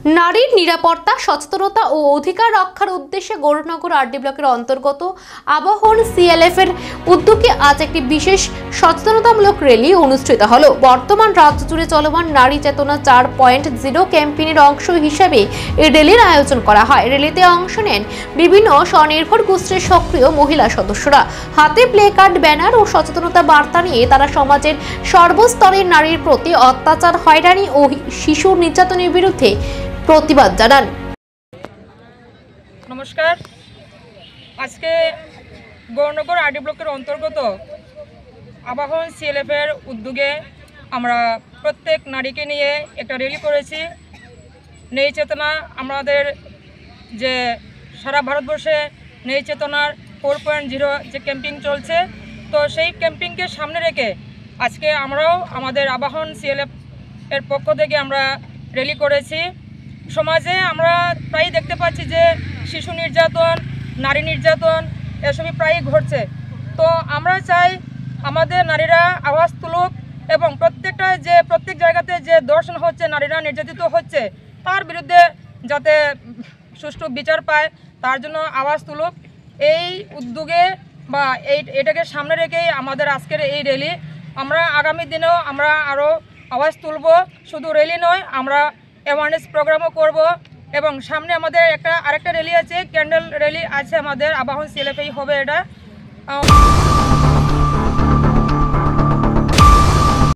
নারীর নিরাপত্তা, সচেতনতা ও অধিকার রক্ষার উদ্দেশ্যে গৌরনগর আরডি ব্লকের অন্তর্গত আবাহন সিএলএফ এর উদ্যোগে আজ একটি বিশেষ সচেতনতামূলক র্যালি অনুষ্ঠিত হলো। বর্তমান রাজ্য জুড়ে চলমান নারী চেতনা 4.0 ক্যাম্পেইনের অংশ হিসেবে এই র্যালির আয়োজন করা হয়। র্যালিতে অংশ নেন বিভিন্ন স্বনির্ভর গোষ্ঠীর সক্রিয় মহিলা সদস্যরা। হাতে প্লে কার্ড, ব্যানার ও সচেতনতা বার্তা নিয়ে তারা সমাজের সর্বস্তরের নারীর প্রতি অত্যাচার, হয়রানি ও শিশু নির্যাতনের বিরুদ্ধে প্রতিবাদ জানান। নমস্কার। আজকে গৌরনগর আরডি ব্লকের অন্তর্গত আবাহন সিএলএফ এর উদ্যোগে আমরা প্রত্যেক নারীকে নিয়ে একটা র্যালি করেছি। নেই চেতনা, আমাদের যে সারা ভারতবর্ষে নেই চেতনার 4.0 যে ক্যাম্পিং চলছে, তো সেই ক্যাম্পিংকে সামনে রেখে আজকে আমরাও আমাদের আবাহন সিএলএফ এর পক্ষ থেকে আমরা র্যালি করেছি। সমাজে আমরা প্রায় দেখতে পাচ্ছি যে শিশু নির্যাতন, নারী নির্যাতন এসবই প্রায়ই ঘটছে। তো আমরা চাই আমাদের নারীরা আওয়াজ তুলুক এবং প্রত্যেক জায়গাতে যে ধর্ষণ হচ্ছে, নারীরা নির্যাতিত হচ্ছে, তার বিরুদ্ধে যাতে সুষ্ঠু বিচার পায় তার জন্য আওয়াজ তুলুক। এই উদ্যোগে বা এটাকে সামনে রেখেই আমাদের আজকের এই র্যালি। আমরা আগামী দিনেও আমরা আরও আওয়াজ তুলব। শুধু র্যালি নয়, আমরা অ্যাওয়ারনেস প্রোগ্রামও করব এবং সামনে আমাদের আরেকটা র্যালি আছে, ক্যান্ডেল র্যালি আছে আমাদের আবাহন সিএলএফ হবে এটা।